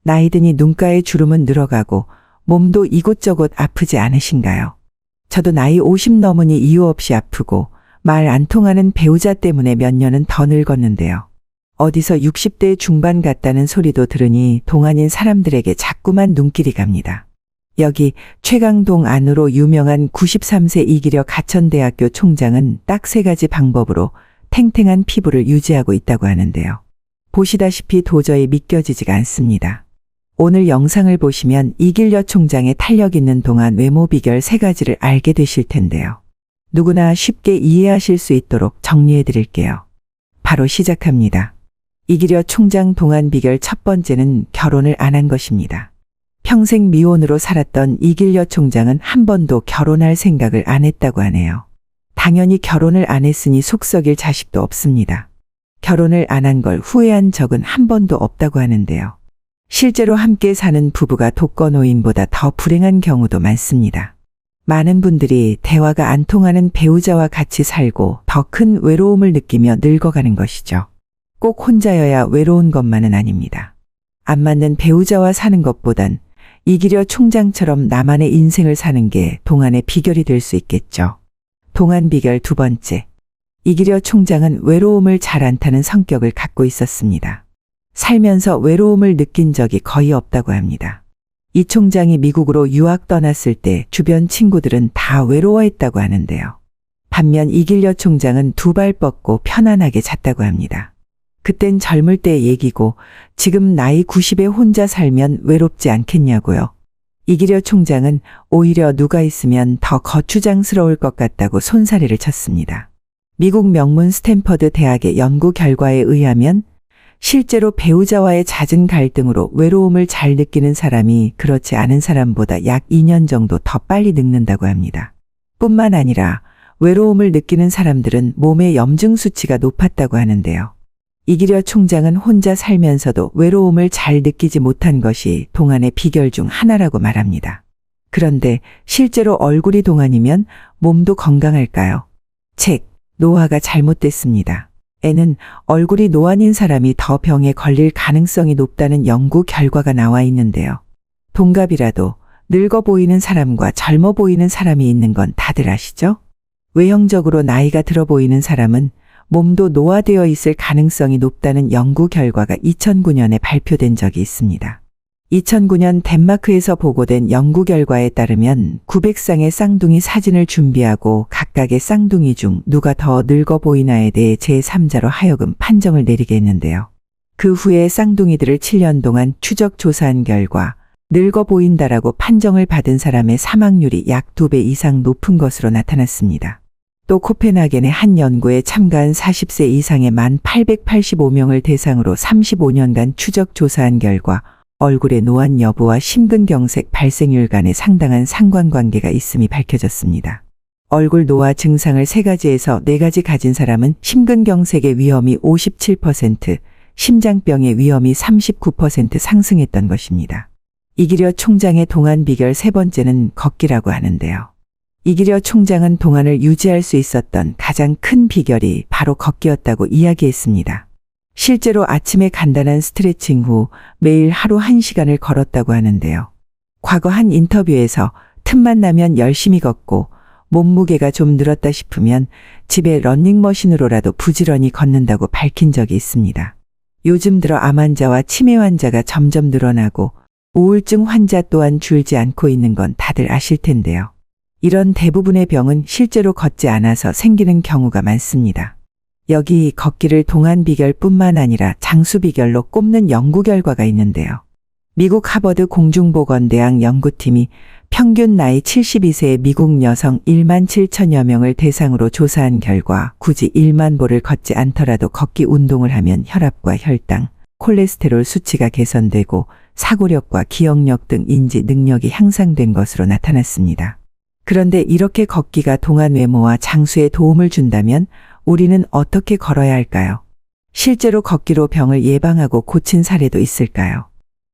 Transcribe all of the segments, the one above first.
나이 드니 눈가의 주름은 늘어가고 몸도 이곳저곳 아프지 않으신가요? 저도 나이 50 넘으니 이유 없이 아프고 말 안 통하는 배우자 때문에 몇 년은 더 늙었는데요. 어디서 60대 중반 같다는 소리도 들으니 동안인 사람들에게 자꾸만 눈길이 갑니다. 여기 최강동 안으로 유명한 93세 이기려 가천대학교 총장은 딱 3가지 방법으로 탱탱한 피부를 유지하고 있다고 하는데요. 보시다시피 도저히 믿겨지지가 않습니다. 오늘 영상을 보시면 이길려 총장의 탄력 있는 동안 외모 비결 3가지를 알게 되실 텐데요. 누구나 쉽게 이해하실 수 있도록 정리해 드릴게요. 바로 시작합니다. 이길려 총장 동안 비결 첫 번째는 결혼을 안 한 것입니다. 평생 미혼으로 살았던 이길려 총장은 한 번도 결혼할 생각을 안 했다고 하네요. 당연히 결혼을 안 했으니 속 썩일 자식도 없습니다. 결혼을 안 한 걸 후회한 적은 한 번도 없다고 하는데요. 실제로 함께 사는 부부가 독거노인보다 더 불행한 경우도 많습니다. 많은 분들이 대화가 안 통하는 배우자와 같이 살고 더 큰 외로움을 느끼며 늙어가는 것이죠. 꼭 혼자여야 외로운 것만은 아닙니다. 안 맞는 배우자와 사는 것보단 이길려 총장처럼 나만의 인생을 사는 게 동안의 비결이 될 수 있겠죠. 동안 비결 2번째. 이길려 총장은 외로움을 잘 안 타는 성격을 갖고 있었습니다. 살면서 외로움을 느낀 적이 거의 없다고 합니다. 이 총장이 미국으로 유학 떠났을 때 주변 친구들은 다 외로워했다고 하는데요. 반면 이길려 총장은 2발 뻗고 편안하게 잤다고 합니다. 그땐 젊을 때 얘기고 지금 나이 90에 혼자 살면 외롭지 않겠냐고요. 이길려 총장은 오히려 누가 있으면 더 거추장스러울 것 같다고 손사래를 쳤습니다. 미국 명문 스탠퍼드 대학의 연구 결과에 의하면 실제로 배우자와의 잦은 갈등으로 외로움을 잘 느끼는 사람이 그렇지 않은 사람보다 약 2년 정도 더 빨리 늙는다고 합니다. 뿐만 아니라 외로움을 느끼는 사람들은 몸의 염증 수치가 높았다고 하는데요. 이길려 총장은 혼자 살면서도 외로움을 잘 느끼지 못한 것이 동안의 비결 중 하나라고 말합니다. 그런데 실제로 얼굴이 동안이면 몸도 건강할까요? 책, 노화가 잘못됐습니다. 에는 얼굴이 노안인 사람이 더 병에 걸릴 가능성이 높다는 연구 결과가 나와 있는데요. 동갑이라도 늙어 보이는 사람과 젊어 보이는 사람이 있는 건 다들 아시죠? 외형적으로 나이가 들어 보이는 사람은 몸도 노화되어 있을 가능성이 높다는 연구 결과가 2009년에 발표된 적이 있습니다. 2009년 덴마크에서 보고된 연구 결과에 따르면 900쌍의 쌍둥이 사진을 준비하고 각각의 쌍둥이 중 누가 더 늙어 보이나에 대해 제3자로 하여금 판정을 내리게 했는데요. 그 후에 쌍둥이들을 7년 동안 추적 조사한 결과 늙어 보인다라고 판정을 받은 사람의 사망률이 약 2배 이상 높은 것으로 나타났습니다. 또 코펜하겐의 한 연구에 참가한 40세 이상의 1885명을 대상으로 35년간 추적 조사한 결과 얼굴의 노안 여부와 심근경색 발생률 간에 상당한 상관관계가 있음이 밝혀졌습니다. 얼굴 노화 증상을 3가지에서 4가지 가진 사람은 심근경색의 위험이 57%, 심장병의 위험이 39% 상승했던 것입니다. 이길려 총장의 동안 비결 3번째는 걷기라고 하는데요. 이길려 총장은 동안을 유지할 수 있었던 가장 큰 비결이 바로 걷기였다고 이야기했습니다. 실제로 아침에 간단한 스트레칭 후 매일 하루 1시간을 걸었다고 하는데요. 과거 한 인터뷰에서 틈만 나면 열심히 걷고 몸무게가 좀 늘었다 싶으면 집에 러닝머신으로라도 부지런히 걷는다고 밝힌 적이 있습니다. 요즘 들어 암 환자와 치매 환자가 점점 늘어나고 우울증 환자 또한 줄지 않고 있는 건 다들 아실 텐데요. 이런 대부분의 병은 실제로 걷지 않아서 생기는 경우가 많습니다. 여기 걷기를 동안 비결뿐만 아니라 장수 비결로 꼽는 연구 결과가 있는데요. 미국 하버드 공중보건대학 연구팀이 평균 나이 72세의 미국 여성 1만 7천여 명을 대상으로 조사한 결과 굳이 1만 보를 걷지 않더라도 걷기 운동을 하면 혈압과 혈당, 콜레스테롤 수치가 개선되고 사고력과 기억력 등 인지 능력이 향상된 것으로 나타났습니다. 그런데 이렇게 걷기가 동안 외모와 장수에 도움을 준다면 우리는 어떻게 걸어야 할까요? 실제로 걷기로 병을 예방하고 고친 사례도 있을까요?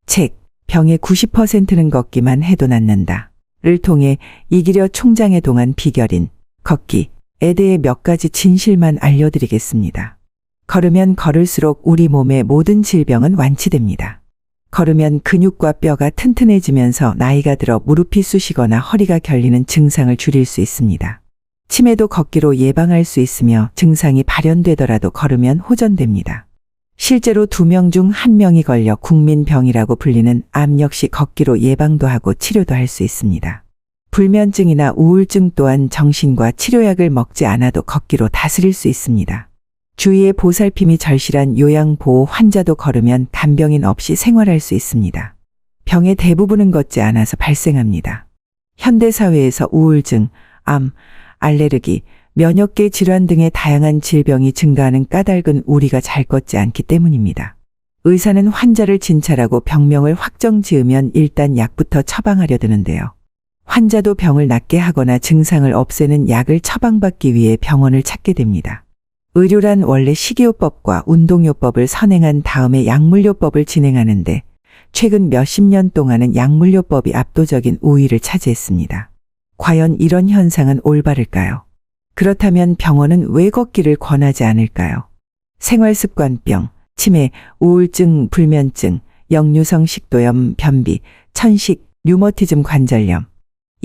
책, 병의 90%는 걷기만 해도 낫는다. 를 통해 이길려 총장의 동안 비결인 걷기에 대해 몇 가지 진실만 알려드리겠습니다. 걸으면 걸을수록 우리 몸의 모든 질병은 완치됩니다. 걸으면 근육과 뼈가 튼튼해지면서 나이가 들어 무릎이 쑤시거나 허리가 결리는 증상을 줄일 수 있습니다. 치매도 걷기로 예방할 수 있으며 증상이 발현되더라도 걸으면 호전됩니다. 실제로 2명 중 1명이 걸려 국민병이라고 불리는 암 역시 걷기로 예방도 하고 치료도 할 수 있습니다. 불면증이나 우울증 또한 정신과 치료약을 먹지 않아도 걷기로 다스릴 수 있습니다. 주위의 보살핌이 절실한 요양보호 환자도 걸으면 간병인 없이 생활할 수 있습니다. 병의 대부분은 걷지 않아서 발생합니다. 현대사회에서 우울증, 암, 알레르기, 면역계 질환 등의 다양한 질병이 증가하는 까닭은 우리가 잘 걷지 않기 때문입니다. 의사는 환자를 진찰하고 병명을 확정 지으면 일단 약부터 처방하려 드는데요. 환자도 병을 낫게 하거나 증상을 없애는 약을 처방받기 위해 병원을 찾게 됩니다. 의료란 원래 식이요법과 운동요법을 선행한 다음에 약물요법을 진행하는데 최근 몇십 년 동안은 약물요법이 압도적인 우위를 차지했습니다. 과연 이런 현상은 올바를까요? 그렇다면 병원은 왜 걷기를 권하지 않을까요? 생활습관병, 치매, 우울증, 불면증, 역류성 식도염, 변비, 천식, 류머티즘 관절염.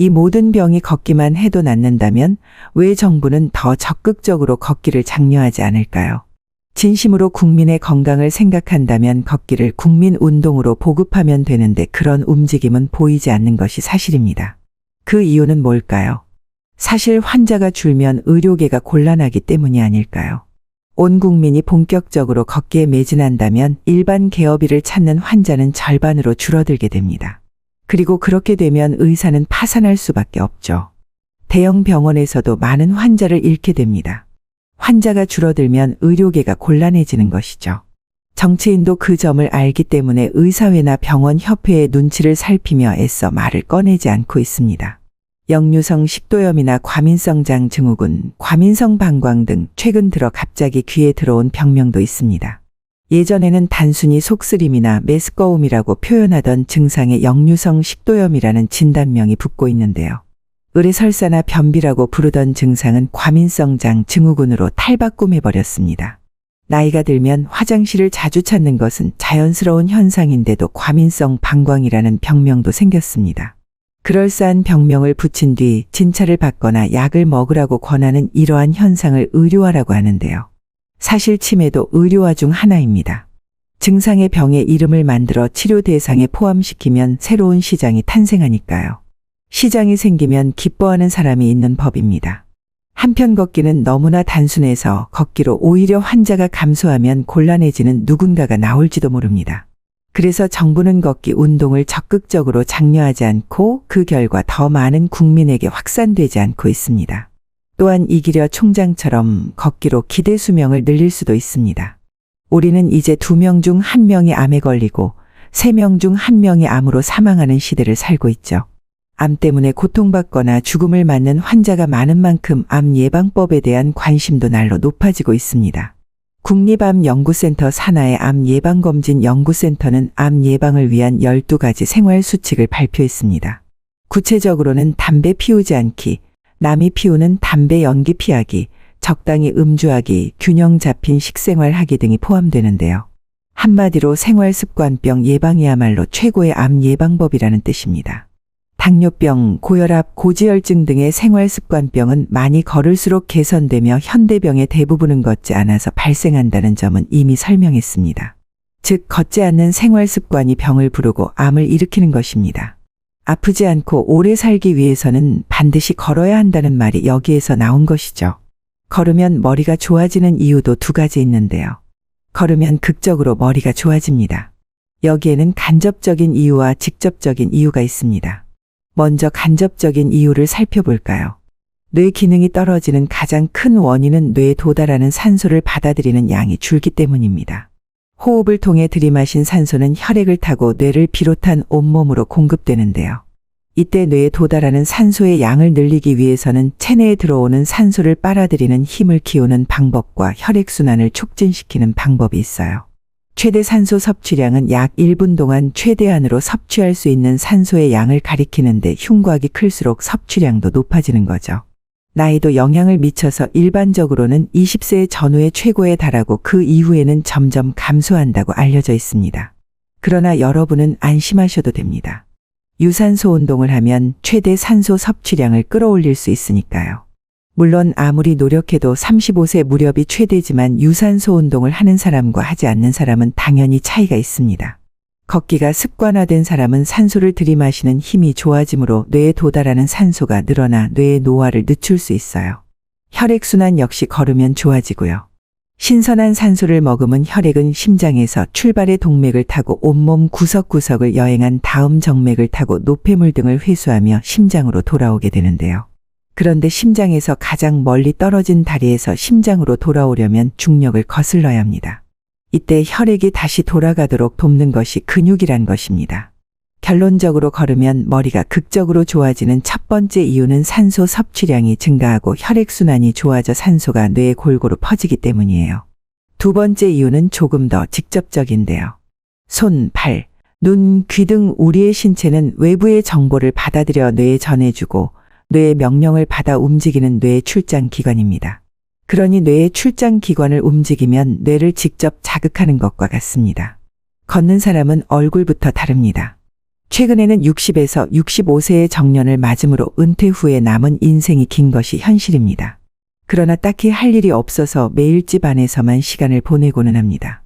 이 모든 병이 걷기만 해도 낫는다면 왜 정부는 더 적극적으로 걷기를 장려하지 않을까요? 진심으로 국민의 건강을 생각한다면 걷기를 국민운동으로 보급하면 되는데 그런 움직임은 보이지 않는 것이 사실입니다. 그 이유는 뭘까요? 사실 환자가 줄면 의료계가 곤란하기 때문이 아닐까요? 온 국민이 본격적으로 걷기에 매진한다면 일반 개업일을 찾는 환자는 절반으로 줄어들게 됩니다. 그리고 그렇게 되면 의사는 파산할 수밖에 없죠. 대형 병원에서도 많은 환자를 잃게 됩니다. 환자가 줄어들면 의료계가 곤란해지는 것이죠. 정치인도 그 점을 알기 때문에 의사회나 병원 협회의 눈치를 살피며 애써 말을 꺼내지 않고 있습니다. 역류성 식도염이나 과민성장 증후군, 과민성 방광 등 최근 들어 갑자기 귀에 들어온 병명도 있습니다. 예전에는 단순히 속쓰림이나 메스꺼움이라고 표현하던 증상에 역류성 식도염이라는 진단명이 붙고 있는데요. 의뢰설사나 변비라고 부르던 증상은 과민성장 증후군으로 탈바꿈해버렸습니다. 나이가 들면 화장실을 자주 찾는 것은 자연스러운 현상인데도 과민성 방광이라는 병명도 생겼습니다. 그럴싸한 병명을 붙인 뒤 진찰을 받거나 약을 먹으라고 권하는 이러한 현상을 의료화라고 하는데요. 사실 치매도 의료화 중 하나입니다. 증상의 병의 이름을 만들어 치료 대상에 포함시키면 새로운 시장이 탄생하니까요. 시장이 생기면 기뻐하는 사람이 있는 법입니다. 한편 걷기는 너무나 단순해서 걷기로 오히려 환자가 감소하면 곤란해지는 누군가가 나올지도 모릅니다. 그래서 정부는 걷기 운동을 적극적으로 장려하지 않고 그 결과 더 많은 국민에게 확산되지 않고 있습니다. 또한 이기려 총장처럼 걷기로 기대 수명을 늘릴 수도 있습니다. 우리는 이제 2명 중 1명이 암에 걸리고 3명 중 1명이 암으로 사망하는 시대를 살고 있죠. 암 때문에 고통받거나 죽음을 맞는 환자가 많은 만큼 암 예방법에 대한 관심도 날로 높아지고 있습니다. 국립암연구센터 산하의 암 예방검진 연구센터는 암 예방을 위한 12가지 생활 수칙을 발표했습니다. 구체적으로는 담배 피우지 않기, 남이 피우는 담배 연기 피하기, 적당히 음주하기, 균형 잡힌 식생활하기 등이 포함되는데요. 한마디로 생활습관병 예방이야말로 최고의 암 예방법이라는 뜻입니다. 당뇨병, 고혈압, 고지혈증 등의 생활습관병은 많이 걸을수록 개선되며 현대병의 대부분은 걷지 않아서 발생한다는 점은 이미 설명했습니다. 즉 걷지 않는 생활습관이 병을 부르고 암을 일으키는 것입니다. 아프지 않고 오래 살기 위해서는 반드시 걸어야 한다는 말이 여기에서 나온 것이죠. 걸으면 머리가 좋아지는 이유도 2가지 있는데요. 걸으면 극적으로 머리가 좋아집니다. 여기에는 간접적인 이유와 직접적인 이유가 있습니다. 먼저 간접적인 이유를 살펴볼까요? 뇌 기능이 떨어지는 가장 큰 원인은 뇌에 도달하는 산소를 받아들이는 양이 줄기 때문입니다. 호흡을 통해 들이마신 산소는 혈액을 타고 뇌를 비롯한 온몸으로 공급되는데요. 이때 뇌에 도달하는 산소의 양을 늘리기 위해서는 체내에 들어오는 산소를 빨아들이는 힘을 키우는 방법과 혈액순환을 촉진시키는 방법이 있어요. 최대 산소 섭취량은 약 1분 동안 최대한으로 섭취할 수 있는 산소의 양을 가리키는데 흉곽이 클수록 섭취량도 높아지는 거죠. 나이도 영향을 미쳐서 일반적으로는 20세 전후의 최고에 달하고 그 이후에는 점점 감소한다고 알려져 있습니다. 그러나 여러분은 안심하셔도 됩니다. 유산소 운동을 하면 최대 산소 섭취량을 끌어올릴 수 있으니까요. 물론 아무리 노력해도 35세 무렵이 최대지만 유산소 운동을 하는 사람과 하지 않는 사람은 당연히 차이가 있습니다. 걷기가 습관화된 사람은 산소를 들이마시는 힘이 좋아지므로 뇌에 도달하는 산소가 늘어나 뇌의 노화를 늦출 수 있어요. 혈액순환 역시 걸으면 좋아지고요. 신선한 산소를 머금은 혈액은 심장에서 출발의 동맥을 타고 온몸 구석구석을 여행한 다음 정맥을 타고 노폐물 등을 회수하며 심장으로 돌아오게 되는데요. 그런데 심장에서 가장 멀리 떨어진 다리에서 심장으로 돌아오려면 중력을 거슬러야 합니다. 이때 혈액이 다시 돌아가도록 돕는 것이 근육이란 것입니다. 결론적으로 걸으면 머리가 극적으로 좋아지는 첫 번째 이유는 산소 섭취량이 증가하고 혈액순환이 좋아져 산소가 뇌에 골고루 퍼지기 때문이에요. 두 번째 이유는 조금 더 직접적인데요. 손, 발, 눈, 귀 등 우리의 신체는 외부의 정보를 받아들여 뇌에 전해주고 뇌의 명령을 받아 움직이는 뇌의 출장 기관입니다. 그러니 뇌의 출장 기관을 움직이면 뇌를 직접 자극하는 것과 같습니다. 걷는 사람은 얼굴부터 다릅니다. 최근에는 60에서 65세의 정년을 맞음으로 은퇴 후에 남은 인생이 긴 것이 현실입니다. 그러나 딱히 할 일이 없어서 매일 집 안에서만 시간을 보내고는 합니다.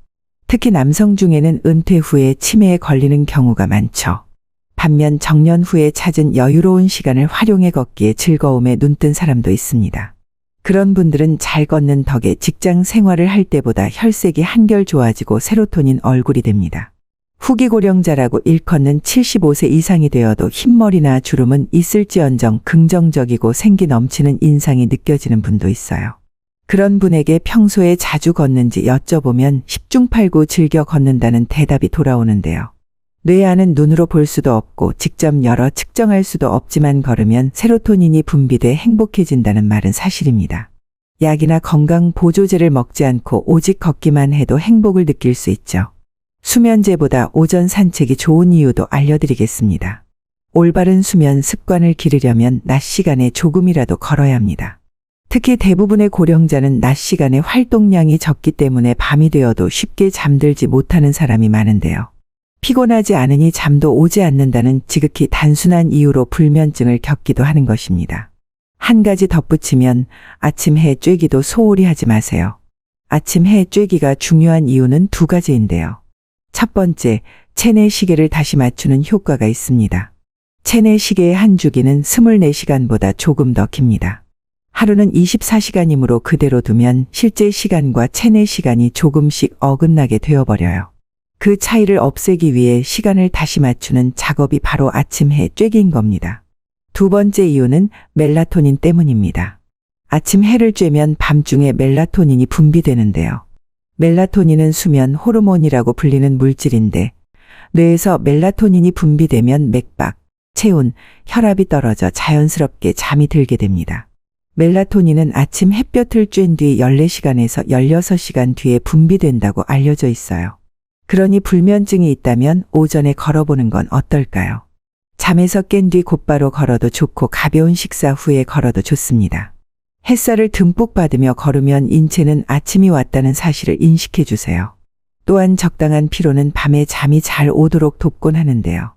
특히 남성 중에는 은퇴 후에 치매에 걸리는 경우가 많죠. 반면 정년 후에 찾은 여유로운 시간을 활용해 걷기에 즐거움에 눈뜬 사람도 있습니다. 그런 분들은 잘 걷는 덕에 직장 생활을 할 때보다 혈색이 한결 좋아지고 세로토닌 얼굴이 됩니다. 후기 고령자라고 일컫는 75세 이상이 되어도 흰머리나 주름은 있을지언정 긍정적이고 생기 넘치는 인상이 느껴지는 분도 있어요. 그런 분에게 평소에 자주 걷는지 여쭤보면 10중 8구 즐겨 걷는다는 대답이 돌아오는데요. 뇌 안은 눈으로 볼 수도 없고 직접 열어 측정할 수도 없지만 걸으면 세로토닌이 분비돼 행복해진다는 말은 사실입니다. 약이나 건강 보조제를 먹지 않고 오직 걷기만 해도 행복을 느낄 수 있죠. 수면제보다 오전 산책이 좋은 이유도 알려드리겠습니다. 올바른 수면 습관을 기르려면 낮 시간에 조금이라도 걸어야 합니다. 특히 대부분의 고령자는 낮 시간에 활동량이 적기 때문에 밤이 되어도 쉽게 잠들지 못하는 사람이 많은데요. 피곤하지 않으니 잠도 오지 않는다는 지극히 단순한 이유로 불면증을 겪기도 하는 것입니다. 한 가지 덧붙이면 아침 해 쬐기도 소홀히 하지 마세요. 아침 해 쬐기가 중요한 이유는 두 가지인데요. 첫 번째, 체내 시계를 다시 맞추는 효과가 있습니다. 체내 시계의 한 주기는 24시간보다 조금 더 깁니다. 하루는 24시간이므로 그대로 두면 실제 시간과 체내 시간이 조금씩 어긋나게 되어버려요. 그 차이를 없애기 위해 시간을 다시 맞추는 작업이 바로 아침 해 쬐기인 겁니다. 두 번째 이유는 멜라토닌 때문입니다. 아침 해를 쬐면 밤중에 멜라토닌이 분비되는데요. 멜라토닌은 수면 호르몬이라고 불리는 물질인데 뇌에서 멜라토닌이 분비되면 맥박, 체온, 혈압이 떨어져 자연스럽게 잠이 들게 됩니다. 멜라토닌은 아침 햇볕을 쬐은 뒤 14시간에서 16시간 뒤에 분비된다고 알려져 있어요. 그러니 불면증이 있다면 오전에 걸어보는 건 어떨까요? 잠에서 깬 뒤 곧바로 걸어도 좋고 가벼운 식사 후에 걸어도 좋습니다. 햇살을 듬뿍 받으며 걸으면 인체는 아침이 왔다는 사실을 인식해 주세요. 또한 적당한 피로는 밤에 잠이 잘 오도록 돕곤 하는데요.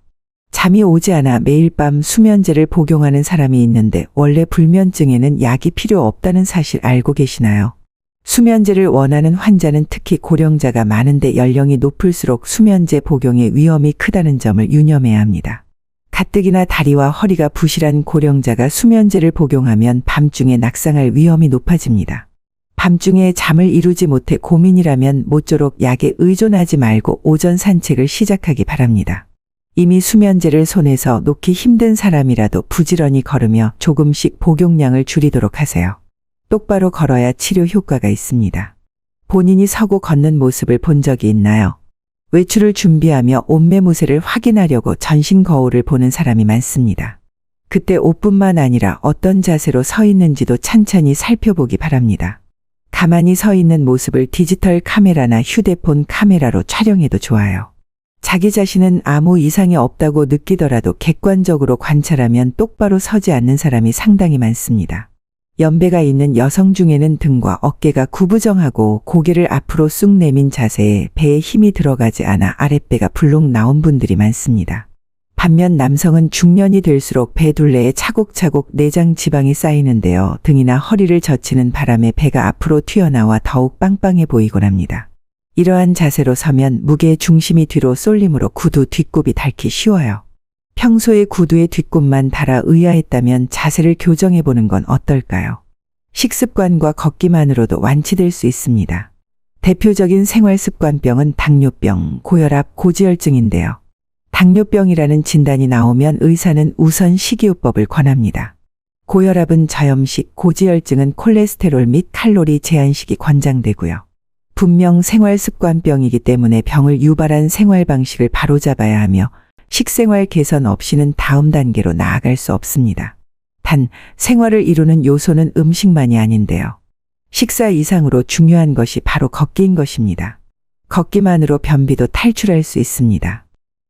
잠이 오지 않아 매일 밤 수면제를 복용하는 사람이 있는데 원래 불면증에는 약이 필요 없다는 사실 알고 계시나요? 수면제를 원하는 환자는 특히 고령자가 많은데 연령이 높을수록 수면제 복용의 위험이 크다는 점을 유념해야 합니다. 가뜩이나 다리와 허리가 부실한 고령자가 수면제를 복용하면 밤중에 낙상할 위험이 높아집니다. 밤중에 잠을 이루지 못해 고민이라면 모쪼록 약에 의존하지 말고 오전 산책을 시작하기 바랍니다. 이미 수면제를 손에서 놓기 힘든 사람이라도 부지런히 걸으며 조금씩 복용량을 줄이도록 하세요. 똑바로 걸어야 치료 효과가 있습니다. 본인이 서고 걷는 모습을 본 적이 있나요? 외출을 준비하며 옷매무새를 확인하려고 전신 거울을 보는 사람이 많습니다. 그때 옷뿐만 아니라 어떤 자세로 서 있는지도 찬찬히 살펴보기 바랍니다. 가만히 서 있는 모습을 디지털 카메라나 휴대폰 카메라로 촬영해도 좋아요. 자기 자신은 아무 이상이 없다고 느끼더라도 객관적으로 관찰하면 똑바로 서지 않는 사람이 상당히 많습니다. 연배가 있는 여성 중에는 등과 어깨가 구부정하고 고개를 앞으로 쑥 내민 자세에 배에 힘이 들어가지 않아 아랫배가 불룩 나온 분들이 많습니다. 반면 남성은 중년이 될수록 배 둘레에 차곡차곡 내장 지방이 쌓이는데요. 등이나 허리를 젖히는 바람에 배가 앞으로 튀어나와 더욱 빵빵해 보이곤 합니다. 이러한 자세로 서면 무게의 중심이 뒤로 쏠림으로 구두 뒷굽이 닳기 쉬워요. 평소에 구두에 뒷굽만 달아 의아했다면 자세를 교정해 보는 건 어떨까요? 식습관과 걷기만으로도 완치될 수 있습니다. 대표적인 생활습관병은 당뇨병, 고혈압, 고지혈증인데요. 당뇨병이라는 진단이 나오면 의사는 우선 식이요법을 권합니다. 고혈압은 저염식, 고지혈증은 콜레스테롤 및 칼로리 제한식이 권장되고요. 분명 생활습관병이기 때문에 병을 유발한 생활 방식을 바로잡아야 하며 식생활 개선 없이는 다음 단계로 나아갈 수 없습니다. 단, 생활을 이루는 요소는 음식만이 아닌데요. 식사 이상으로 중요한 것이 바로 걷기인 것입니다. 걷기만으로 변비도 탈출할 수 있습니다.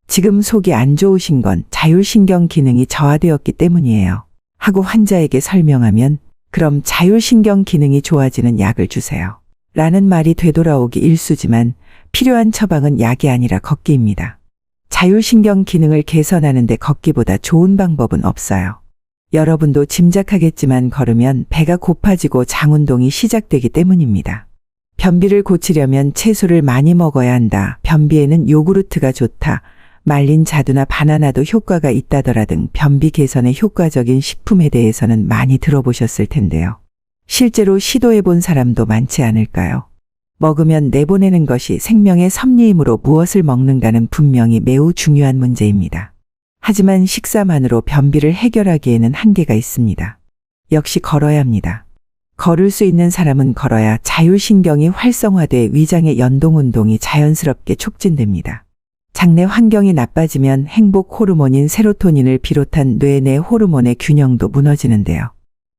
지금 속이 안 좋으신 건 자율신경 기능이 저하되었기 때문이에요. 하고 환자에게 설명하면 그럼 자율신경 기능이 좋아지는 약을 주세요. 라는 말이 되돌아오기 일쑤지만 필요한 처방은 약이 아니라 걷기입니다. 자율신경 기능을 개선하는 데 걷기보다 좋은 방법은 없어요. 여러분도 짐작하겠지만 걸으면 배가 고파지고 장운동이 시작되기 때문입니다. 변비를 고치려면 채소를 많이 먹어야 한다. 변비에는 요구르트가 좋다. 말린 자두나 바나나도 효과가 있다더라 등 변비 개선에 효과적인 식품에 대해서는 많이 들어보셨을 텐데요. 실제로 시도해 본 사람도 많지 않을까요? 먹으면 내보내는 것이 생명의 섭리이므로 무엇을 먹는가는 분명히 매우 중요한 문제입니다. 하지만 식사만으로 변비를 해결하기에는 한계가 있습니다. 역시 걸어야 합니다. 걸을 수 있는 사람은 걸어야 자율신경이 활성화돼 위장의 연동운동이 자연스럽게 촉진됩니다. 장내 환경이 나빠지면 행복 호르몬인 세로토닌을 비롯한 뇌내 호르몬의 균형도 무너지는데요.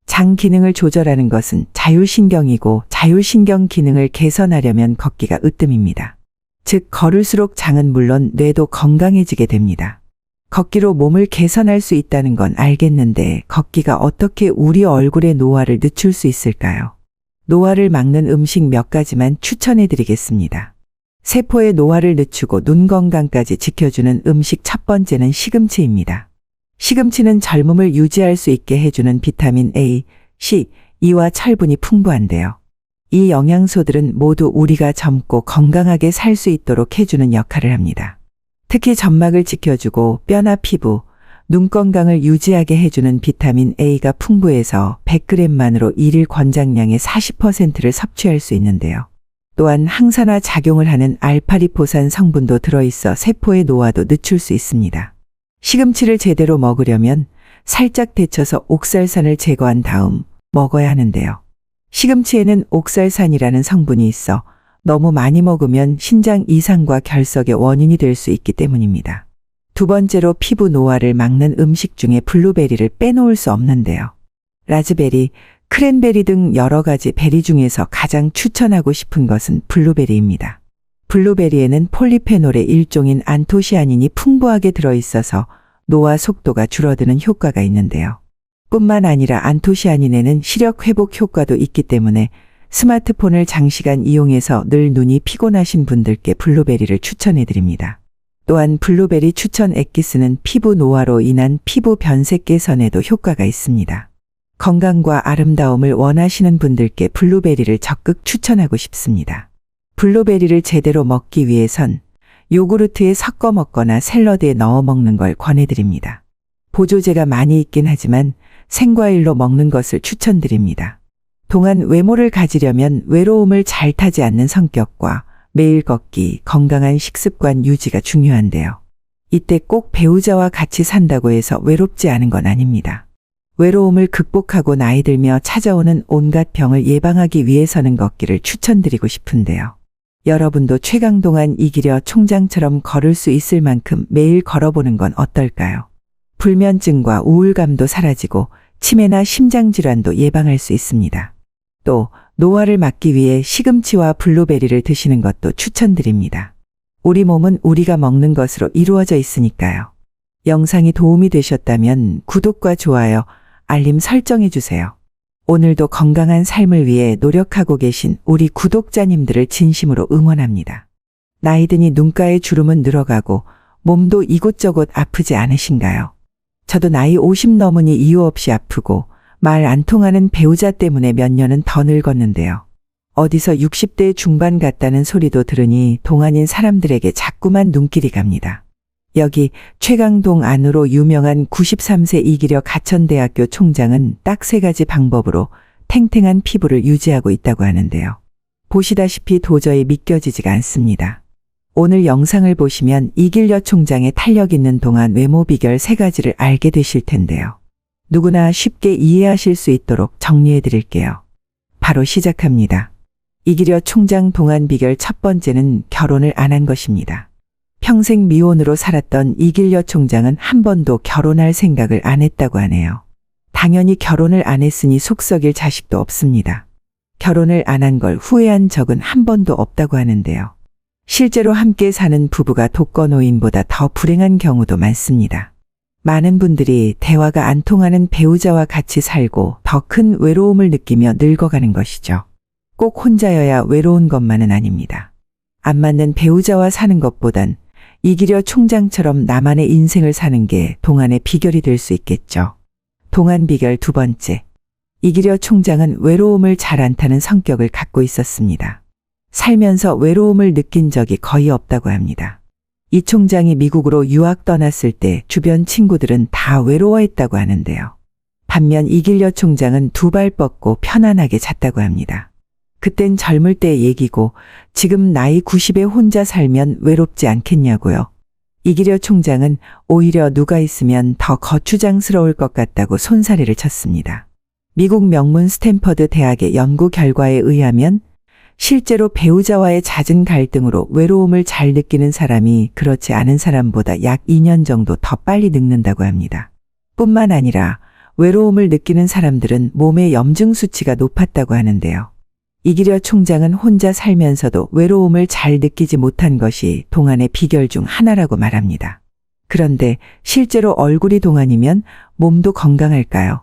장 기능을 조절하는 것은 자율신경이고 자율신경 기능을 개선하려면 걷기가 으뜸입니다. 즉 걸을수록 장은 물론 뇌도 건강해지게 됩니다. 걷기로 몸을 개선할 수 있다는 건 알겠는데 걷기가 어떻게 우리 얼굴에 노화를 늦출 수 있을까요? 노화를 막는 음식 몇 가지만 추천해 드리겠습니다. 세포의 노화를 늦추고 눈 건강까지 지켜주는 음식 첫 번째는 시금치입니다. 시금치는 젊음을 유지할 수 있게 해주는 비타민 A, C, E와 철분이 풍부한데요. 이 영양소들은 모두 우리가 젊고 건강하게 살 수 있도록 해주는 역할을 합니다. 특히 점막을 지켜주고 뼈나 피부, 눈 건강을 유지하게 해주는 비타민 A가 풍부해서 100g만으로 일일 권장량의 40%를 섭취할 수 있는데요. 또한 항산화 작용을 하는 알파리포산 성분도 들어있어 세포의 노화도 늦출 수 있습니다. 시금치를 제대로 먹으려면 살짝 데쳐서 옥살산을 제거한 다음 먹어야 하는데요. 시금치에는 옥살산이라는 성분이 있어 너무 많이 먹으면 신장 이상과 결석의 원인이 될 수 있기 때문입니다. 두 번째로 피부 노화를 막는 음식 중에 블루베리를 빼놓을 수 없는데요. 라즈베리, 크랜베리 등 여러 가지 베리 중에서 가장 추천하고 싶은 것은 블루베리입니다. 블루베리에는 폴리페놀의 일종인 안토시아닌이 풍부하게 들어있어서 노화 속도가 줄어드는 효과가 있는데요. 뿐만 아니라 안토시아닌에는 시력 회복 효과도 있기 때문에 스마트폰을 장시간 이용해서 늘 눈이 피곤하신 분들께 블루베리를 추천해드립니다. 또한 블루베리 추천 액기스는 피부 노화로 인한 피부 변색 개선에도 효과가 있습니다. 건강과 아름다움을 원하시는 분들께 블루베리를 적극 추천하고 싶습니다. 블루베리를 제대로 먹기 위해선 요구르트에 섞어 먹거나 샐러드에 넣어 먹는 걸 권해드립니다. 보조제가 많이 있긴 하지만 생과일로 먹는 것을 추천드립니다. 동안 외모를 가지려면 외로움을 잘 타지 않는 성격과 매일 걷기, 건강한 식습관 유지가 중요한데요. 이때 꼭 배우자와 같이 산다고 해서 외롭지 않은 건 아닙니다. 외로움을 극복하고 나이 들며 찾아오는 온갖 병을 예방하기 위해서는 걷기를 추천드리고 싶은데요. 여러분도 최강동안 이기려 총장처럼 걸을 수 있을 만큼 매일 걸어보는 건 어떨까요? 불면증과 우울감도 사라지고 치매나 심장질환도 예방할 수 있습니다. 또 노화를 막기 위해 시금치와 블루베리를 드시는 것도 추천드립니다. 우리 몸은 우리가 먹는 것으로 이루어져 있으니까요. 영상이 도움이 되셨다면 구독과 좋아요, 알림 설정해 주세요. 오늘도 건강한 삶을 위해 노력하고 계신 우리 구독자님들을 진심으로 응원합니다. 나이 드니 눈가의 주름은 늘어가고 몸도 이곳저곳 아프지 않으신가요? 저도 나이 50 넘으니 이유 없이 아프고 말 안 통하는 배우자 때문에 몇 년은 더 늙었는데요. 어디서 60대 중반 같다는 소리도 들으니 동안인 사람들에게 자꾸만 눈길이 갑니다. 여기 최강동 안으로 유명한 93세 이기려 가천대학교 총장은 딱 3가지 방법으로 탱탱한 피부를 유지하고 있다고 하는데요. 보시다시피 도저히 믿겨지지가 않습니다. 오늘 영상을 보시면 이길려 총장의 탄력 있는 동안 외모 비결 3가지를 알게 되실 텐데요. 누구나 쉽게 이해하실 수 있도록 정리해 드릴게요. 바로 시작합니다. 이길려 총장 동안 비결 첫 번째는 결혼을 안 한 것입니다. 평생 미혼으로 살았던 이길려 총장은 한 번도 결혼할 생각을 안 했다고 하네요. 당연히 결혼을 안 했으니 속 썩일 자식도 없습니다. 결혼을 안 한 걸 후회한 적은 한 번도 없다고 하는데요. 실제로 함께 사는 부부가 독거노인보다 더 불행한 경우도 많습니다. 많은 분들이 대화가 안 통하는 배우자와 같이 살고 더 큰 외로움을 느끼며 늙어가는 것이죠. 꼭 혼자여야 외로운 것만은 아닙니다. 안 맞는 배우자와 사는 것보단 이기려 총장처럼 나만의 인생을 사는 게 동안의 비결이 될 수 있겠죠. 동안 비결 두 번째. 이기려 총장은 외로움을 잘 안 타는 성격을 갖고 있었습니다. 살면서 외로움을 느낀 적이 거의 없다고 합니다. 이 총장이 미국으로 유학 떠났을 때 주변 친구들은 다 외로워했다고 하는데요. 반면 이길려 총장은 2발 뻗고 편안하게 잤다고 합니다. 그땐 젊을 때 얘기고 지금 나이 90에 혼자 살면 외롭지 않겠냐고요. 이길려 총장은 오히려 누가 있으면 더 거추장스러울 것 같다고 손사래를 쳤습니다. 미국 명문 스탠퍼드 대학의 연구 결과에 의하면 실제로 배우자와의 잦은 갈등으로 외로움을 잘 느끼는 사람이 그렇지 않은 사람보다 약 2년 정도 더 빨리 늙는다고 합니다. 뿐만 아니라 외로움을 느끼는 사람들은 몸의 염증 수치가 높았다고 하는데요. 이기려 총장은 혼자 살면서도 외로움을 잘 느끼지 못한 것이 동안의 비결 중 하나라고 말합니다. 그런데 실제로 얼굴이 동안이면 몸도 건강할까요?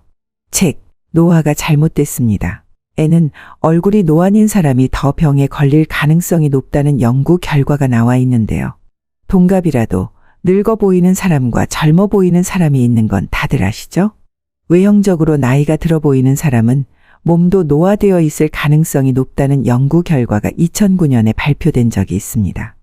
책, 노화가 잘못됐습니다. 에는 얼굴이 노안인 사람이 더 병에 걸릴 가능성이 높다는 연구 결과가 나와 있는데요. 동갑이라도 늙어 보이는 사람과 젊어 보이는 사람이 있는 건 다들 아시죠? 외형적으로 나이가 들어 보이는 사람은 몸도 노화되어 있을 가능성이 높다는 연구 결과가 2009년에 발표된 적이 있습니다.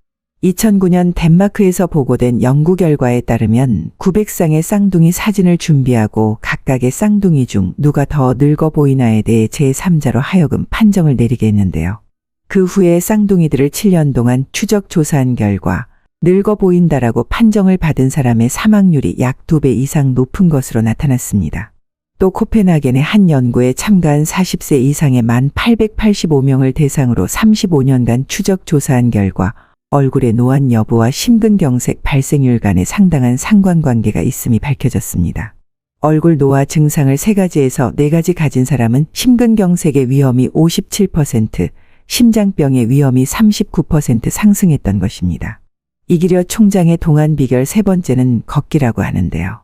2009년 덴마크에서 보고된 연구 결과에 따르면 900쌍의 쌍둥이 사진을 준비하고 각각의 쌍둥이 중 누가 더 늙어 보이나에 대해 제3자로 하여금 판정을 내리게 했는데요. 그 후에 쌍둥이들을 7년 동안 추적 조사한 결과 늙어 보인다라고 판정을 받은 사람의 사망률이 약 2배 이상 높은 것으로 나타났습니다. 또 코펜하겐의 한 연구에 참가한 40세 이상의 1885명을 대상으로 35년간 추적 조사한 결과 얼굴의 노안 여부와 심근경색 발생률 간에 상당한 상관관계가 있음이 밝혀졌습니다. 얼굴 노화 증상을 3가지에서 4가지 가진 사람은 심근경색의 위험이 57%, 심장병의 위험이 39% 상승했던 것입니다. 이기려 총장의 동안 비결 3번째는 걷기라고 하는데요.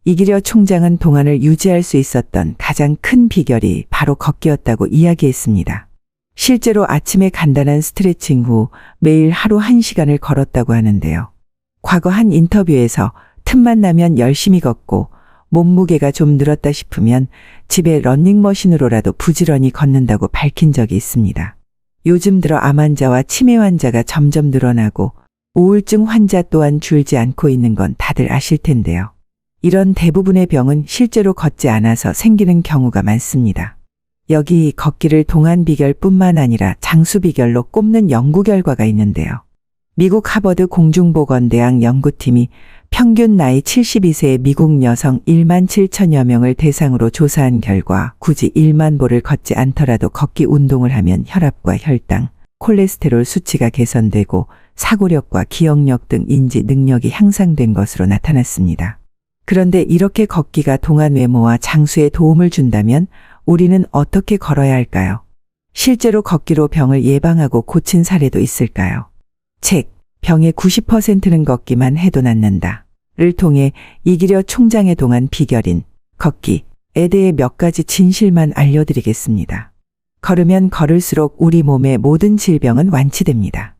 이기려 총장은 동안을 유지할 수 있었던 가장 큰 비결이 바로 걷기였다고 이야기했습니다. 실제로 아침에 간단한 스트레칭 후 매일 하루 1시간을 걸었다고 하는데요. 과거 한 인터뷰에서 틈만 나면 열심히 걷고 몸무게가 좀 늘었다 싶으면 집에 러닝머신으로라도 부지런히 걷는다고 밝힌 적이 있습니다. 요즘 들어 암 환자와 치매 환자가 점점 늘어나고 우울증 환자 또한 줄지 않고 있는 건 다들 아실 텐데요. 이런 대부분의 병은 실제로 걷지 않아서 생기는 경우가 많습니다. 여기 걷기를 동안 비결뿐만 아니라 장수 비결로 꼽는 연구 결과가 있는데요. 미국 하버드 공중보건대학 연구팀이 평균 나이 72세의 미국 여성 1만 7천여 명을 대상으로 조사한 결과 굳이 1만 보를 걷지 않더라도 걷기 운동을 하면 혈압과 혈당, 콜레스테롤 수치가 개선되고 사고력과 기억력 등 인지 능력이 향상된 것으로 나타났습니다. 그런데 이렇게 걷기가 동안 외모와 장수에 도움을 준다면 우리는 어떻게 걸어야 할까요? 실제로 걷기로 병을 예방하고 고친 사례도 있을까요? 책, 병의 90%는 걷기만 해도 낫는다. 를 통해 이기려 총장의 동안 비결인 걷기, 대해 몇 가지 진실만 알려드리겠습니다. 걸으면 걸을수록 우리 몸의 모든 질병은 완치됩니다.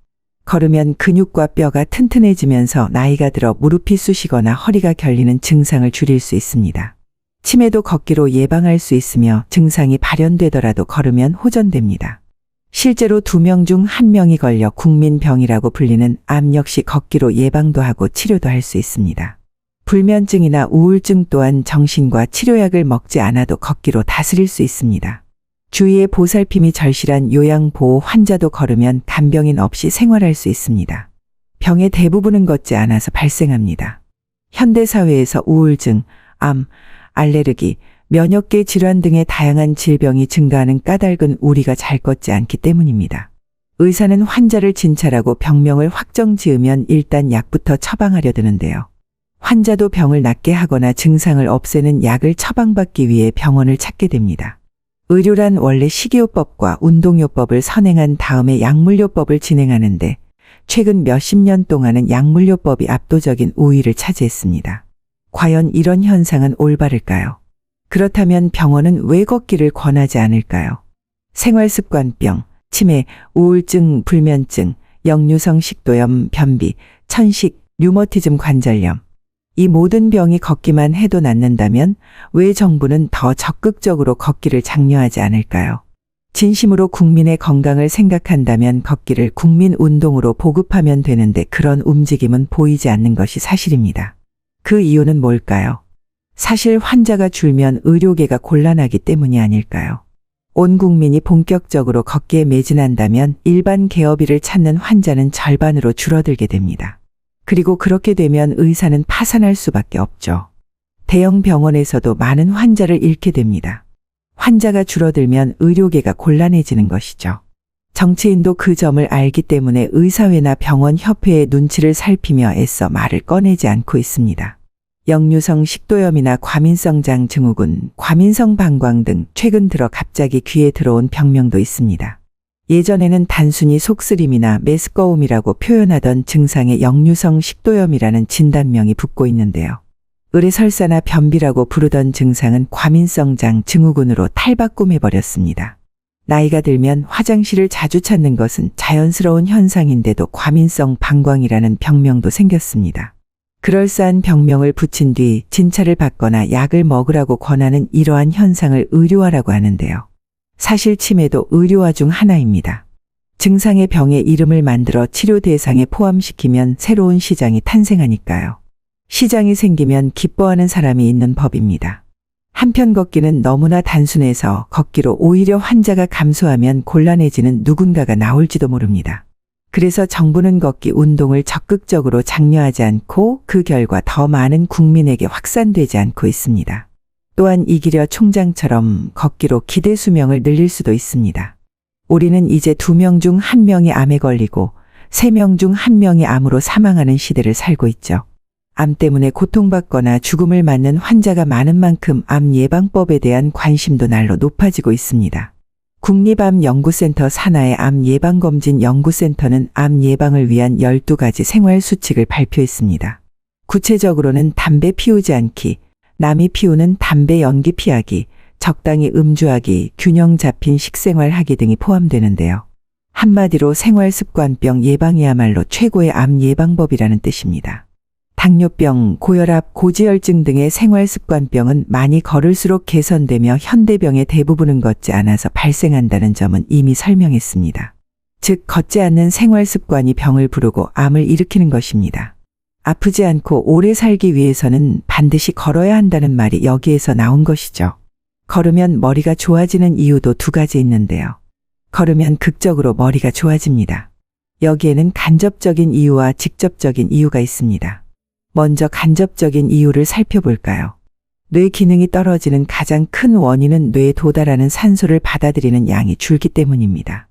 걸으면 근육과 뼈가 튼튼해지면서 나이가 들어 무릎이 쑤시거나 허리가 결리는 증상을 줄일 수 있습니다. 치매도 걷기로 예방할 수 있으며 증상이 발현되더라도 걸으면 호전됩니다. 실제로 2명 중 1명이 걸려 국민병이라고 불리는 암 역시 걷기로 예방도 하고 치료도 할 수 있습니다. 불면증이나 우울증 또한 정신과 치료약을 먹지 않아도 걷기로 다스릴 수 있습니다. 주위의 보살핌이 절실한 요양보호 환자도 걸으면 간병인 없이 생활할 수 있습니다. 병의 대부분은 걷지 않아서 발생합니다. 현대사회에서 우울증, 암, 알레르기, 면역계 질환 등의 다양한 질병이 증가하는 까닭은 우리가 잘 걷지 않기 때문입니다. 의사는 환자를 진찰하고 병명을 확정 지으면 일단 약부터 처방하려 드는데요. 환자도 병을 낫게 하거나 증상을 없애는 약을 처방받기 위해 병원을 찾게 됩니다. 의료란 원래 식이요법과 운동요법을 선행한 다음에 약물요법을 진행하는데 최근 몇십 년 동안은 약물요법이 압도적인 우위를 차지했습니다. 과연 이런 현상은 올바를까요? 그렇다면 병원은 왜 걷기를 권하지 않을까요? 생활습관병, 치매, 우울증, 불면증, 역류성 식도염, 변비, 천식, 류머티즘 관절염. 이 모든 병이 걷기만 해도 낫는다면 왜 정부는 더 적극적으로 걷기를 장려하지 않을까요? 진심으로 국민의 건강을 생각한다면 걷기를 국민 운동으로 보급하면 되는데 그런 움직임은 보이지 않는 것이 사실입니다. 그 이유는 뭘까요? 사실 환자가 줄면 의료계가 곤란하기 때문이 아닐까요? 온 국민이 본격적으로 걷기에 매진한다면 일반 개업일을 찾는 환자는 절반으로 줄어들게 됩니다. 그리고 그렇게 되면 의사는 파산할 수밖에 없죠. 대형 병원에서도 많은 환자를 잃게 됩니다. 환자가 줄어들면 의료계가 곤란해지는 것이죠. 정치인도 그 점을 알기 때문에 의사회나 병원 협회의 눈치를 살피며 애써 말을 꺼내지 않고 있습니다. 역류성 식도염이나 과민성장 증후군, 과민성 방광 등 최근 들어 갑자기 귀에 들어온 병명도 있습니다. 예전에는 단순히 속쓰림이나 메스꺼움이라고 표현하던 증상에 역류성 식도염이라는 진단명이 붙고 있는데요. 의뢰설사나 변비라고 부르던 증상은 과민성장 증후군으로 탈바꿈해버렸습니다. 나이가 들면 화장실을 자주 찾는 것은 자연스러운 현상인데도 과민성 방광이라는 병명도 생겼습니다. 그럴싸한 병명을 붙인 뒤 진찰을 받거나 약을 먹으라고 권하는 이러한 현상을 의료화라고 하는데요. 사실 치매도 의료화 중 하나입니다. 증상의 병의 이름을 만들어 치료 대상에 포함시키면 새로운 시장이 탄생하니까요. 시장이 생기면 기뻐하는 사람이 있는 법입니다. 한편 걷기는 너무나 단순해서 걷기로 오히려 환자가 감소하면 곤란해지는 누군가가 나올지도 모릅니다. 그래서 정부는 걷기 운동을 적극적으로 장려하지 않고 그 결과 더 많은 국민에게 확산되지 않고 있습니다. 또한 이기려 총장처럼 걷기로 기대 수명을 늘릴 수도 있습니다. 우리는 이제 2명 중 1명이 암에 걸리고 3명 중 1명이 암으로 사망하는 시대를 살고 있죠. 암 때문에 고통받거나 죽음을 맞는 환자가 많은 만큼 암 예방법에 대한 관심도 날로 높아지고 있습니다. 국립암연구센터 산하의 암예방검진연구센터는 암 예방을 위한 12가지 생활수칙을 발표했습니다. 구체적으로는 담배 피우지 않기, 남이 피우는 담배 연기 피하기, 적당히 음주하기, 균형 잡힌 식생활하기 등이 포함되는데요. 한마디로 생활습관병 예방이야말로 최고의 암 예방법이라는 뜻입니다. 당뇨병, 고혈압, 고지혈증 등의 생활습관병은 많이 걸을수록 개선되며 현대병의 대부분은 걷지 않아서 발생한다는 점은 이미 설명했습니다. 즉 걷지 않는 생활습관이 병을 부르고 암을 일으키는 것입니다. 아프지 않고 오래 살기 위해서는 반드시 걸어야 한다는 말이 여기에서 나온 것이죠. 걸으면 머리가 좋아지는 이유도 2가지 있는데요. 걸으면 극적으로 머리가 좋아집니다. 여기에는 간접적인 이유와 직접적인 이유가 있습니다. 먼저 간접적인 이유를 살펴볼까요? 뇌 기능이 떨어지는 가장 큰 원인은 뇌에 도달하는 산소를 받아들이는 양이 줄기 때문입니다.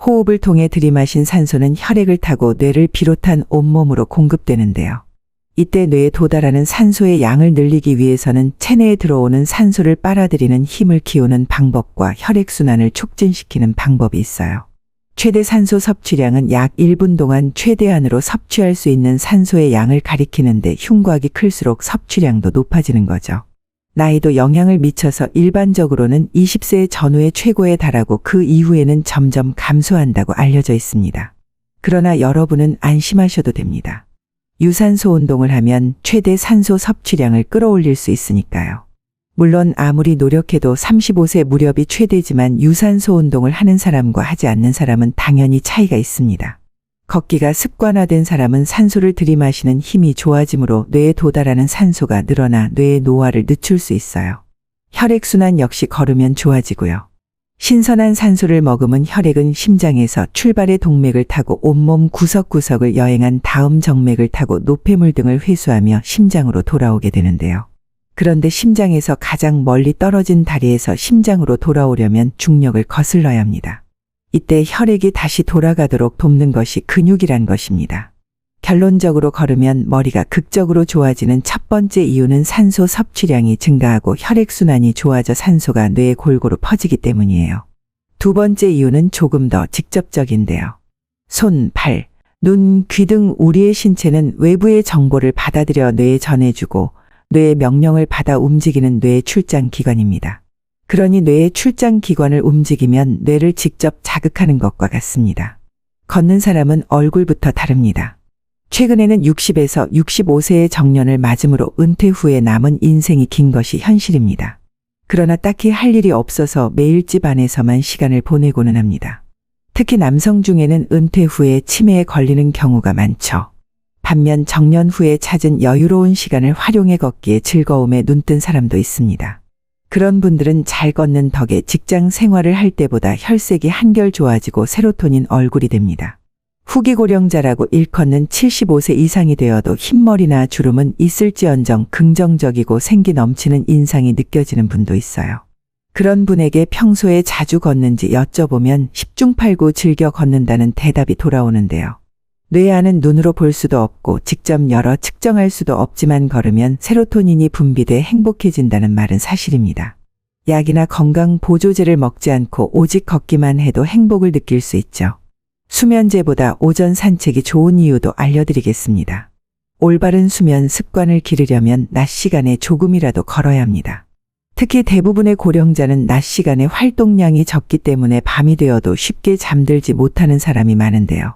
호흡을 통해 들이마신 산소는 혈액을 타고 뇌를 비롯한 온몸으로 공급되는데요. 이때 뇌에 도달하는 산소의 양을 늘리기 위해서는 체내에 들어오는 산소를 빨아들이는 힘을 키우는 방법과 혈액순환을 촉진시키는 방법이 있어요. 최대 산소 섭취량은 약 1분 동안 최대한으로 섭취할 수 있는 산소의 양을 가리키는데 흉곽이 클수록 섭취량도 높아지는 거죠. 나이도 영향을 미쳐서 일반적으로는 20세 전후의 최고에 달하고 그 이후에는 점점 감소한다고 알려져 있습니다. 그러나 여러분은 안심하셔도 됩니다. 유산소 운동을 하면 최대 산소 섭취량을 끌어올릴 수 있으니까요. 물론 아무리 노력해도 35세 무렵이 최대지만 유산소 운동을 하는 사람과 하지 않는 사람은 당연히 차이가 있습니다. 걷기가 습관화된 사람은 산소를 들이마시는 힘이 좋아지므로 뇌에 도달하는 산소가 늘어나 뇌의 노화를 늦출 수 있어요. 혈액순환 역시 걸으면 좋아지고요. 신선한 산소를 머금은 혈액은 심장에서 출발의 동맥을 타고 온몸 구석구석을 여행한 다음 정맥을 타고 노폐물 등을 회수하며 심장으로 돌아오게 되는데요. 그런데 심장에서 가장 멀리 떨어진 다리에서 심장으로 돌아오려면 중력을 거슬러야 합니다. 이때 혈액이 다시 돌아가도록 돕는 것이 근육이란 것입니다. 결론적으로 걸으면 머리가 극적으로 좋아지는 첫 번째 이유는 산소 섭취량이 증가하고 혈액순환이 좋아져 산소가 뇌에 골고루 퍼지기 때문이에요. 두 번째 이유는 조금 더 직접적인데요. 손, 발, 눈, 귀 등 우리의 신체는 외부의 정보를 받아들여 뇌에 전해주고 뇌의 명령을 받아 움직이는 뇌의 출장 기관입니다. 그러니 뇌의 출장 기관을 움직이면 뇌를 직접 자극하는 것과 같습니다. 걷는 사람은 얼굴부터 다릅니다. 최근에는 60에서 65세의 정년을 맞음으로 은퇴 후에 남은 인생이 긴 것이 현실입니다. 그러나 딱히 할 일이 없어서 매일 집 안에서만 시간을 보내고는 합니다. 특히 남성 중에는 은퇴 후에 치매에 걸리는 경우가 많죠. 반면 정년 후에 찾은 여유로운 시간을 활용해 걷기에 즐거움에 눈뜬 사람도 있습니다. 그런 분들은 잘 걷는 덕에 직장 생활을 할 때보다 혈색이 한결 좋아지고 세로토닌 얼굴이 됩니다. 후기 고령자라고 일컫는 75세 이상이 되어도 흰머리나 주름은 있을지언정 긍정적이고 생기 넘치는 인상이 느껴지는 분도 있어요. 그런 분에게 평소에 자주 걷는지 여쭤보면 10중 8구 즐겨 걷는다는 대답이 돌아오는데요. 뇌 안은 눈으로 볼 수도 없고 직접 열어 측정할 수도 없지만 걸으면 세로토닌이 분비돼 행복해진다는 말은 사실입니다. 약이나 건강 보조제를 먹지 않고 오직 걷기만 해도 행복을 느낄 수 있죠. 수면제보다 오전 산책이 좋은 이유도 알려드리겠습니다. 올바른 수면 습관을 기르려면 낮 시간에 조금이라도 걸어야 합니다. 특히 대부분의 고령자는 낮 시간에 활동량이 적기 때문에 밤이 되어도 쉽게 잠들지 못하는 사람이 많은데요.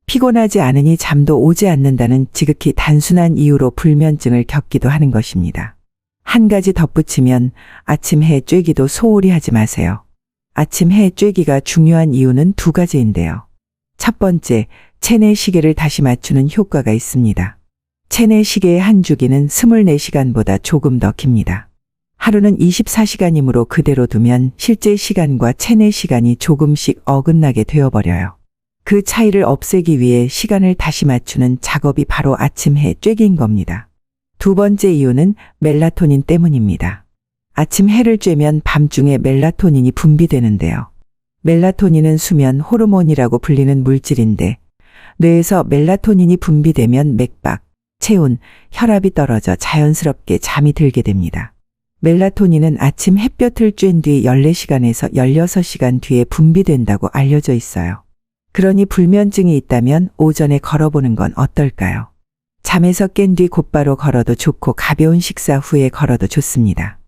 피곤하지 않으니 잠도 오지 않는다는 지극히 단순한 이유로 불면증을 겪기도 하는 것입니다. 한 가지 덧붙이면 아침 해 쬐기도 소홀히 하지 마세요. 아침 해 쬐기가 중요한 이유는 두 가지인데요. 첫 번째, 체내 시계를 다시 맞추는 효과가 있습니다. 체내 시계의 한 주기는 24시간보다 조금 더 깁니다. 하루는 24시간이므로 그대로 두면 실제 시간과 체내 시간이 조금씩 어긋나게 되어버려요. 그 차이를 없애기 위해 시간을 다시 맞추는 작업이 바로 아침 해 쬐기인 겁니다. 두 번째 이유는 멜라토닌 때문입니다. 아침 해를 쬐면 밤중에 멜라토닌이 분비되는데요. 멜라토닌은 수면 호르몬이라고 불리는 물질인데 뇌에서 멜라토닌이 분비되면 맥박, 체온, 혈압이 떨어져 자연스럽게 잠이 들게 됩니다. 멜라토닌은 아침 햇볕을 쬐은 뒤 14시간에서 16시간 뒤에 분비된다고 알려져 있어요. 그러니 불면증이 있다면 오전에 걸어보는 건 어떨까요? 잠에서 깬 뒤 곧바로 걸어도 좋고 가벼운 식사 후에 걸어도 좋습니다.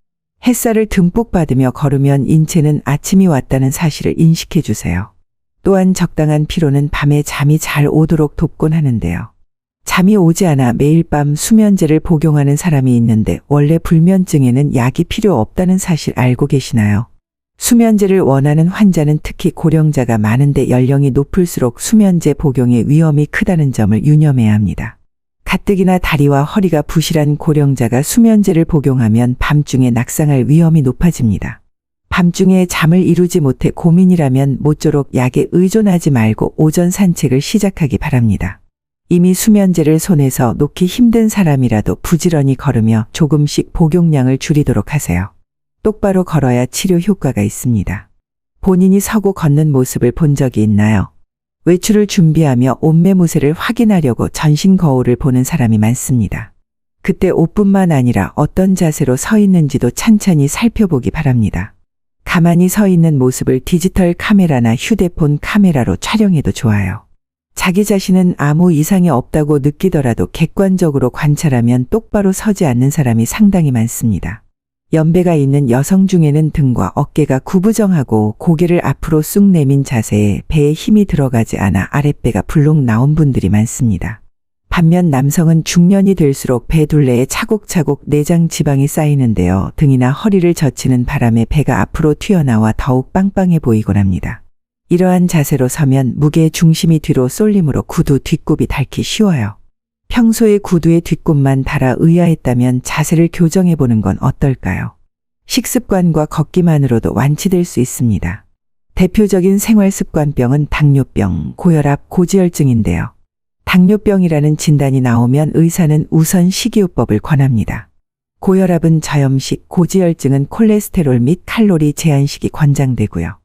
햇살을 듬뿍 받으며 걸으면 인체는 아침이 왔다는 사실을 인식해 주세요. 또한 적당한 피로는 밤에 잠이 잘 오도록 돕곤 하는데요. 잠이 오지 않아 매일 밤 수면제를 복용하는 사람이 있는데 원래 불면증에는 약이 필요 없다는 사실 알고 계시나요? 수면제를 원하는 환자는 특히 고령자가 많은데 연령이 높을수록 수면제 복용의 위험이 크다는 점을 유념해야 합니다. 가뜩이나 다리와 허리가 부실한 고령자가 수면제를 복용하면 밤중에 낙상할 위험이 높아집니다. 밤중에 잠을 이루지 못해 고민이라면 모쪼록 약에 의존하지 말고 오전 산책을 시작하기 바랍니다. 이미 수면제를 손에서 놓기 힘든 사람이라도 부지런히 걸으며 조금씩 복용량을 줄이도록 하세요. 똑바로 걸어야 치료 효과가 있습니다. 본인이 서고 걷는 모습을 본 적이 있나요? 외출을 준비하며 옷 매무새를 확인하려고 전신 거울을 보는 사람이 많습니다. 그때 옷뿐만 아니라 어떤 자세로 서 있는지도 찬찬히 살펴보기 바랍니다. 가만히 서 있는 모습을 디지털 카메라나 휴대폰 카메라로 촬영해도 좋아요. 자기 자신은 아무 이상이 없다고 느끼더라도 객관적으로 관찰하면 똑바로 서지 않는 사람이 상당히 많습니다. 연배가 있는 여성 중에는 등과 어깨가 구부정하고 고개를 앞으로 쑥 내민 자세에 배에 힘이 들어가지 않아 아랫배가 불룩 나온 분들이 많습니다. 반면 남성은 중년이 될수록 배 둘레에 차곡차곡 내장 지방이 쌓이는데요. 등이나 허리를 젖히는 바람에 배가 앞으로 튀어나와 더욱 빵빵해 보이곤 합니다. 이러한 자세로 서면 무게의 중심이 뒤로 쏠림으로 구두 뒷굽이 닳기 쉬워요. 평소에 구두의 뒷굽만 닳아 의아했다면 자세를 교정해 보는 건 어떨까요? 식습관과 걷기만으로도 완치될 수 있습니다. 대표적인 생활습관병은 당뇨병, 고혈압, 고지혈증인데요. 당뇨병이라는 진단이 나오면 의사는 우선 식이요법을 권합니다. 고혈압은 저염식, 고지혈증은 콜레스테롤 및 칼로리 제한식이 권장되고요.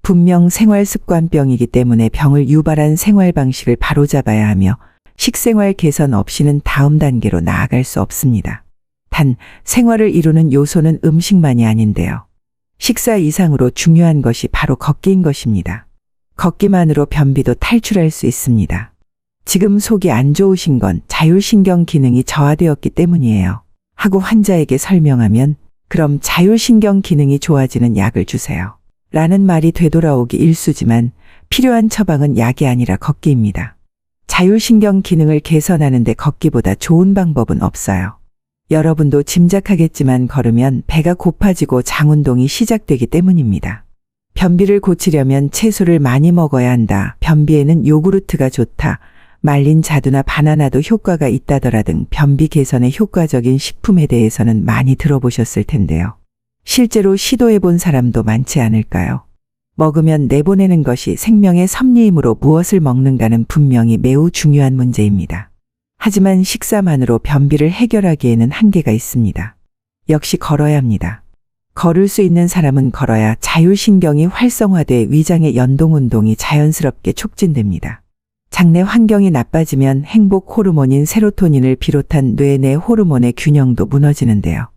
분명 생활습관병이기 때문에 병을 유발한 생활 방식을 바로잡아야 하며 식생활 개선 없이는 다음 단계로 나아갈 수 없습니다. 단, 생활을 이루는 요소는 음식만이 아닌데요. 식사 이상으로 중요한 것이 바로 걷기인 것입니다. 걷기만으로 변비도 탈출할 수 있습니다. 지금 속이 안 좋으신 건 자율신경 기능이 저하되었기 때문이에요. 하고 환자에게 설명하면 그럼 자율신경 기능이 좋아지는 약을 주세요. 라는 말이 되돌아오기 일쑤지만 필요한 처방은 약이 아니라 걷기입니다. 자율신경 기능을 개선하는 데 걷기보다 좋은 방법은 없어요. 여러분도 짐작하겠지만 걸으면 배가 고파지고 장운동이 시작되기 때문입니다. 변비를 고치려면 채소를 많이 먹어야 한다. 변비에는 요구르트가 좋다. 말린 자두나 바나나도 효과가 있다더라 등 변비 개선에 효과적인 식품에 대해서는 많이 들어보셨을 텐데요. 실제로 시도해 본 사람도 많지 않을까요? 먹으면 내보내는 것이 생명의 섭리이므로 무엇을 먹는가는 분명히 매우 중요한 문제입니다. 하지만 식사만으로 변비를 해결하기에는 한계가 있습니다. 역시 걸어야 합니다. 걸을 수 있는 사람은 걸어야 자율신경이 활성화돼 위장의 연동운동이 자연스럽게 촉진됩니다. 장내 환경이 나빠지면 행복 호르몬인 세로토닌을 비롯한 뇌 내 호르몬의 균형도 무너지는데요.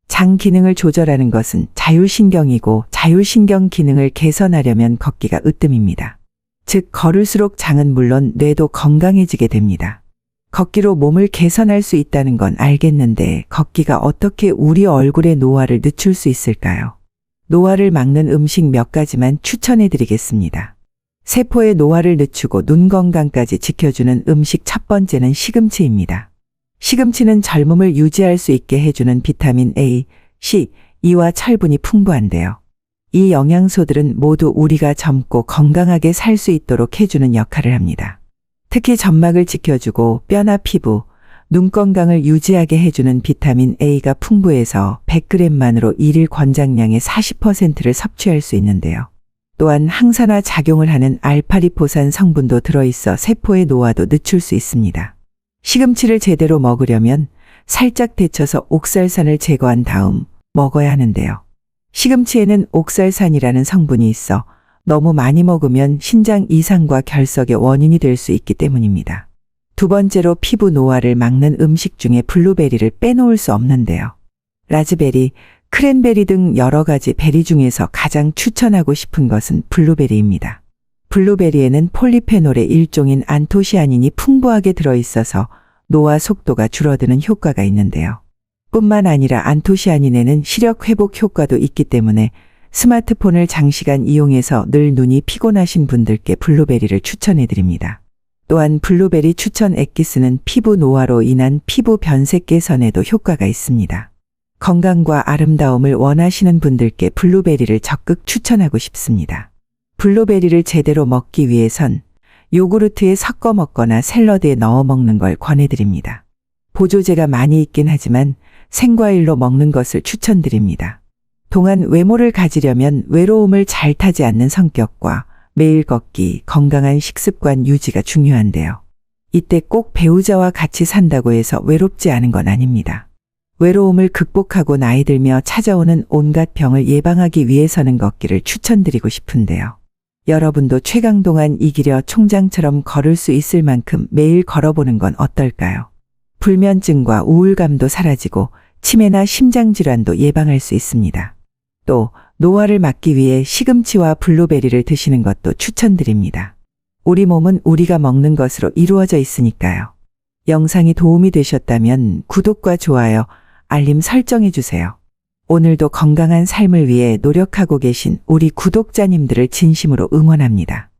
장 기능을 조절하는 것은 자율신경이고 자율신경 기능을 개선하려면 걷기가 으뜸입니다. 즉 걸을수록 장은 물론 뇌도 건강해지게 됩니다. 걷기로 몸을 개선할 수 있다는 건 알겠는데 걷기가 어떻게 우리 얼굴의 노화를 늦출 수 있을까요? 노화를 막는 음식 몇 가지만 추천해 드리겠습니다. 세포의 노화를 늦추고 눈 건강까지 지켜주는 음식 첫 번째는 시금치입니다. 시금치는 젊음을 유지할 수 있게 해주는 비타민 A, C, E와 철분이 풍부한데요. 이 영양소들은 모두 우리가 젊고 건강하게 살 수 있도록 해주는 역할을 합니다. 특히 점막을 지켜주고 뼈나 피부, 눈 건강을 유지하게 해주는 비타민 A가 풍부해서 100g만으로 일일 권장량의 40%를 섭취할 수 있는데요. 또한 항산화 작용을 하는 알파리포산 성분도 들어있어 세포의 노화도 늦출 수 있습니다. 시금치를 제대로 먹으려면 살짝 데쳐서 옥살산을 제거한 다음 먹어야 하는데요. 시금치에는 옥살산이라는 성분이 있어 너무 많이 먹으면 신장 이상과 결석의 원인이 될 수 있기 때문입니다. 두 번째로 피부 노화를 막는 음식 중에 블루베리를 빼놓을 수 없는데요. 라즈베리, 크랜베리 등 여러 가지 베리 중에서 가장 추천하고 싶은 것은 블루베리입니다. 블루베리에는 폴리페놀의 일종인 안토시아닌이 풍부하게 들어있어서 노화 속도가 줄어드는 효과가 있는데요. 뿐만 아니라 안토시아닌에는 시력 회복 효과도 있기 때문에 스마트폰을 장시간 이용해서 늘 눈이 피곤하신 분들께 블루베리를 추천해 드립니다. 또한 블루베리 추천 액기스는 피부 노화로 인한 피부 변색 개선에도 효과가 있습니다. 건강과 아름다움을 원하시는 분들께 블루베리를 적극 추천하고 싶습니다. 블루베리를 제대로 먹기 위해선 요구르트에 섞어 먹거나 샐러드에 넣어 먹는 걸 권해드립니다. 보조제가 많이 있긴 하지만 생과일로 먹는 것을 추천드립니다. 동안 외모를 가지려면 외로움을 잘 타지 않는 성격과 매일 걷기, 건강한 식습관 유지가 중요한데요. 이때 꼭 배우자와 같이 산다고 해서 외롭지 않은 건 아닙니다. 외로움을 극복하고 나이 들며 찾아오는 온갖 병을 예방하기 위해서는 걷기를 추천드리고 싶은데요. 여러분도 최강동안 이기려 총장처럼 걸을 수 있을 만큼 매일 걸어보는 건 어떨까요? 불면증과 우울감도 사라지고 치매나 심장질환도 예방할 수 있습니다. 또 노화를 막기 위해 시금치와 블루베리를 드시는 것도 추천드립니다. 우리 몸은 우리가 먹는 것으로 이루어져 있으니까요. 영상이 도움이 되셨다면 구독과 좋아요, 알림 설정해 주세요. 오늘도 건강한 삶을 위해 노력하고 계신 우리 구독자님들을 진심으로 응원합니다.